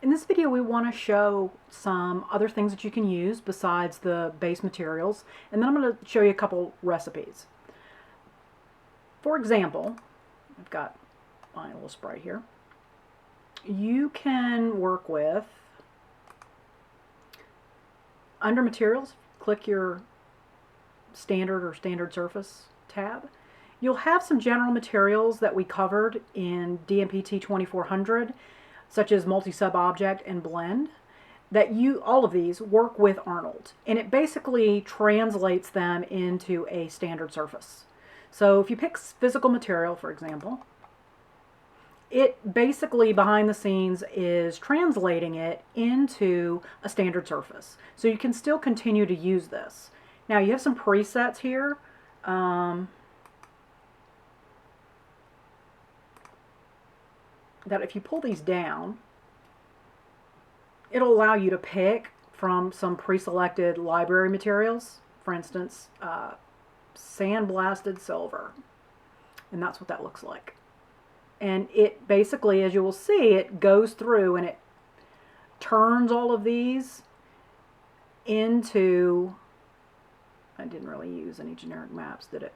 In this video we want to show some other things that you can use besides the base materials, and then I'm going to show you a couple recipes. For example, I've got my little spray here. You can work with, under materials, click your standard or standard surface tab. You'll have some general materials that we covered in DMPT 2400, such as multi-sub object and blend, that all of these work with Arnold, and it basically translates them into a standard surface. So if you pick physical material, for example, it basically behind the scenes is translating it into a standard surface. So you can still continue to use this. Now you have some presets here. That if you pull these down, it'll allow you to pick from some pre-selected library materials. For instance, sandblasted silver, and that's what that looks like. And it basically, as you will see, it goes through and it turns all of these into, I didn't really use any generic maps, did it?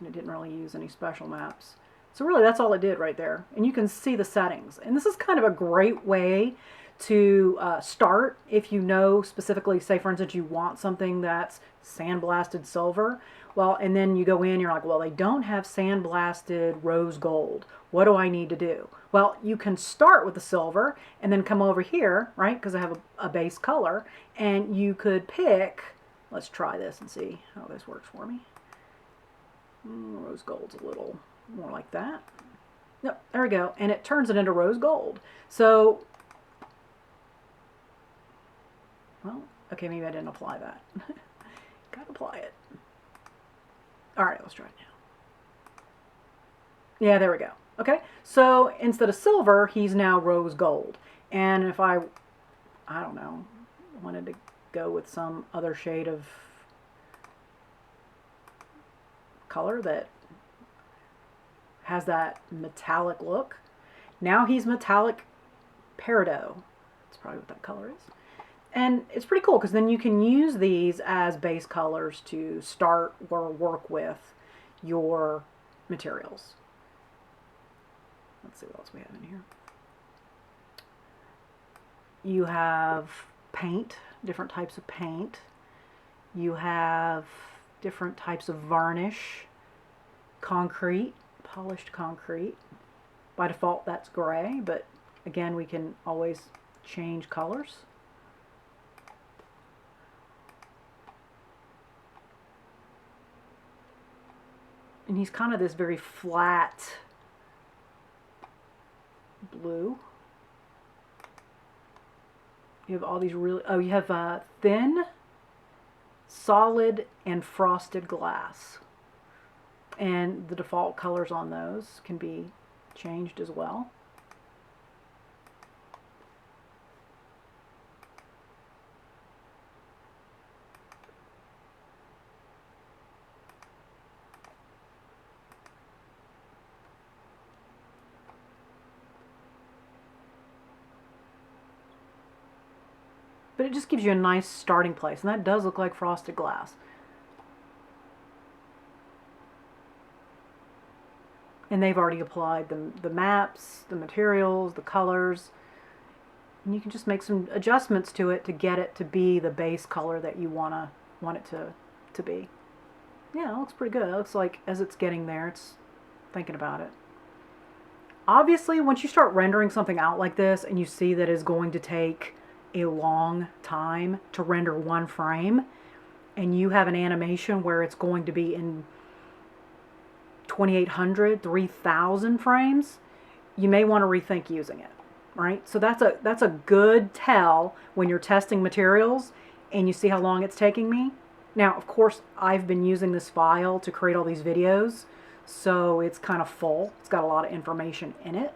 And it didn't really use any special maps. So really that's all it did right there. And you can see the settings. And this is kind of a great way to start if you know specifically, say for instance you want something that's sandblasted silver. Well, and then you go in, you're like, well, they don't have sandblasted rose gold. What do I need to do? Well, you can start with the silver and then come over here, right, because I have a base color, and you could pick, let's try this and see how this works for me. Rose gold's a little more like that. Yep, there we go. And it turns it into rose gold. So, well, okay, maybe I didn't apply that. Gotta apply it. Alright, let's try it now. Yeah, there we go. Okay, so instead of silver, he's now rose gold. And if I don't know, wanted to go with some other shade of color that has that metallic look. Now he's metallic peridot. That's probably what that color is. And it's pretty cool because then you can use these as base colors to start or work with your materials. Let's see what else we have in here. You have paint, different types of paint. You have different types of varnish, concrete, polished concrete. By default that's gray, but again we can always change colors. And he's kind of this very flat blue. You have all these really, oh, you have thin, solid, and frosted glass. And the default colors on those can be changed as well. But it just gives you a nice starting place, and that does look like frosted glass. And they've already applied the maps, the materials, the colors, and you can just make some adjustments to it to get it to be the base color that you want it to be. Yeah, it looks pretty good. It looks like as it's getting there, it's thinking about it. Obviously, once you start rendering something out like this and you see that it's going to take a long time to render one frame, and you have an animation where it's going to be in 2800, 3000 frames, you may want to rethink using it, right? So that's a good tell when you're testing materials and you see how long it's taking me. Now, of course, I've been using this file to create all these videos, so it's kind of full. It's got a lot of information in it.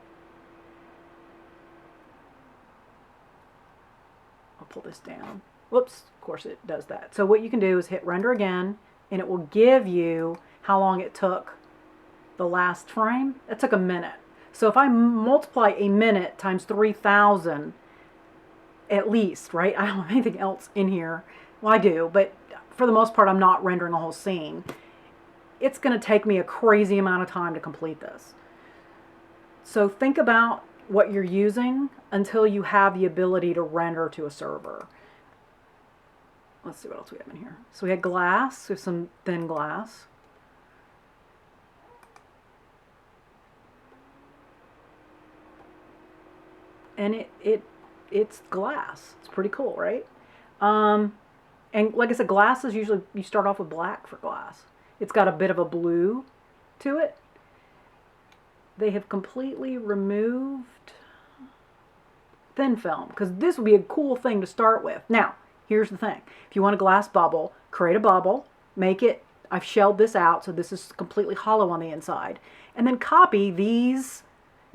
I'll pull this down. Whoops, of course it does that. So what you can do is hit render again, and it will give you how long it took the last frame. It took a minute. So if I multiply a minute times 3000, at least, right? I don't have anything else in here. Well, I do, but for the most part, I'm not rendering a whole scene. It's going to take me a crazy amount of time to complete this. So think about what you're using until you have the ability to render to a server. Let's see what else we have in here. So we had glass, we have some thin glass. And it's glass. It's pretty cool, right? And like I said, glass is usually, you start off with black for glass. It's got a bit of a blue to it. They have completely removed thin film, because this would be a cool thing to start with. Now, here's the thing. If you want a glass bubble, create a bubble, make it, I've shelled this out, so this is completely hollow on the inside. And then copy these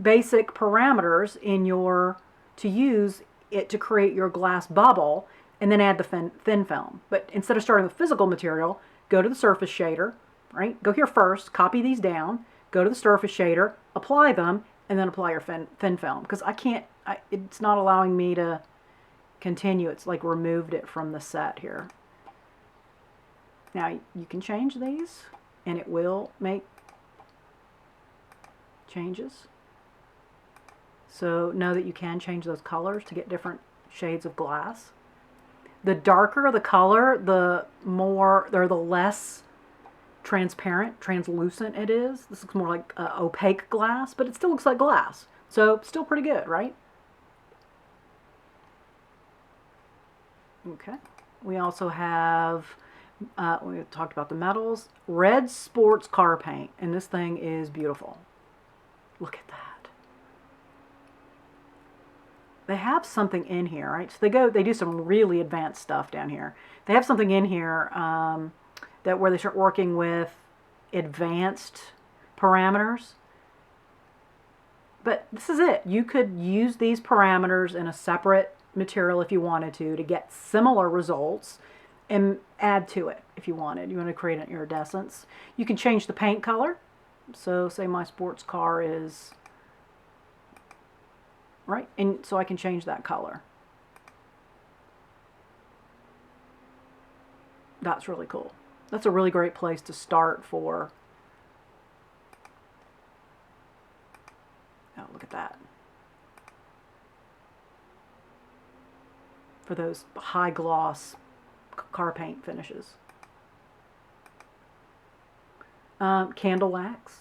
basic parameters in your, to use it to create your glass bubble, and then add the thin film. But instead of starting with physical material, go to the surface shader, right? Go here first, copy these down, go to the surface shader, apply them, and then apply your thin film. Because it's not allowing me to continue. It's like removed it from the set here. Now you can change these, and it will make changes. So know that you can change those colors to get different shades of glass. The darker the color, the more, or the less transparent, translucent it is. This looks more like opaque glass, but it still looks like glass. So still pretty good, right? Okay. We also have, we talked about the metals, red sports car paint, and this thing is beautiful. Look at that. They have something in here, right? So they do some really advanced stuff down here. They have something in here that where they start working with advanced parameters. But this is it. You could use these parameters in a separate material if you wanted to get similar results and add to it if you wanted. You want to create an iridescence. You can change the paint color. So say my sports car is, right? And so I can change that color. That's really cool. That's a really great place to start for, oh, look at that. For those high gloss car paint finishes. Candle wax.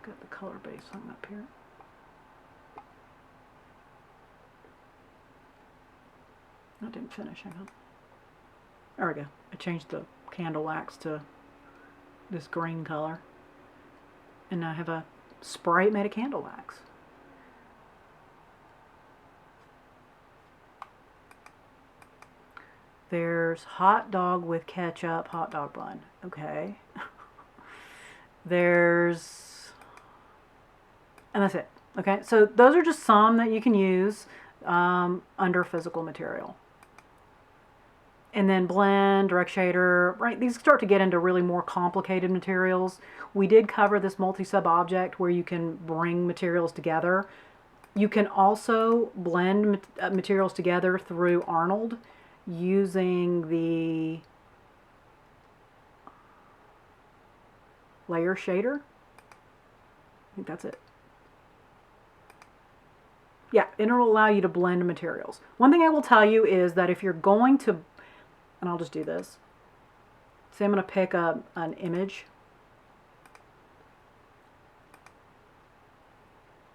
Got the color base hung up here. I didn't finish, hang on. There we go. I changed the candle wax to this green color. And now I have a spray made of candle wax. There's hot dog with ketchup, hot dog bun. Okay. There's, and that's it. Okay, so those are just some that you can use under physical material. And then blend, direct shader, right? These start to get into really more complicated materials. We did cover this multi-sub object where you can bring materials together. You can also blend materials together through Arnold using the layer shader. I think that's it. Yeah, and it'll allow you to blend materials. One thing I will tell you is that if you're going to, and I'll just do this. Say I'm going to pick an image.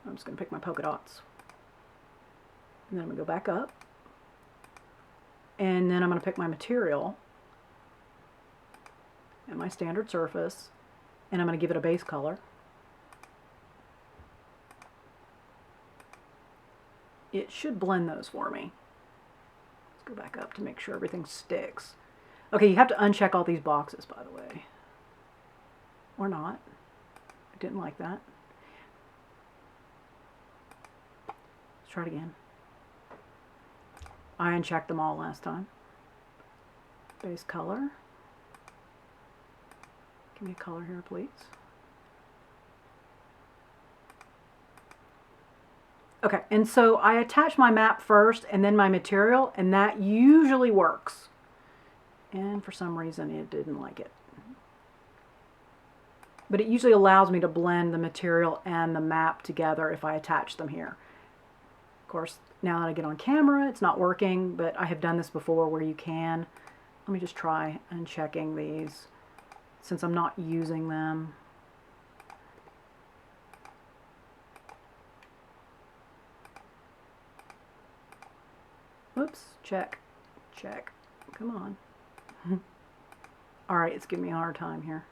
I'm just going to pick my polka dots. And then I'm going to go back up. And then I'm going to pick my material and my standard surface. And I'm going to give it a base color. It should blend those for me. Let's go back up to make sure everything sticks. Okay, you have to uncheck all these boxes, by the way. Or not. I didn't like that. Let's try it again. I unchecked them all last time. Base color. Give me a color here, please. Okay, and so I attach my map first and then my material, and that usually works. And for some reason it didn't like it. But it usually allows me to blend the material and the map together if I attach them here. Of course, now that I get on camera, it's not working, but I have done this before where you can. Let me just try unchecking these since I'm not using them. Oops, check, check, come on. All right, it's giving me a hard time here.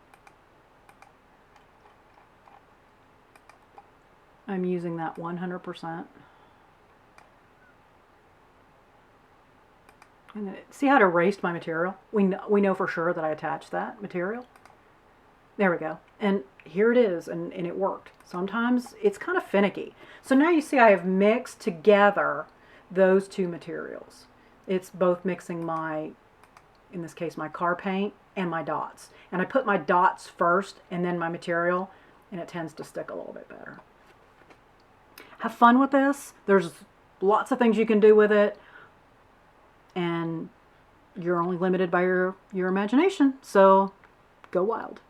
I'm using that 100%. And then, see how it erased my material? We know for sure that I attached that material. There we go. And here it is, and it worked. Sometimes it's kind of finicky. So now you see I have mixed together those two materials. It's both mixing my, in this case, my car paint and my dots. And I put my dots first and then my material, and it tends to stick a little bit better. Have fun with this. There's lots of things you can do with it, and you're only limited by your imagination, so go wild.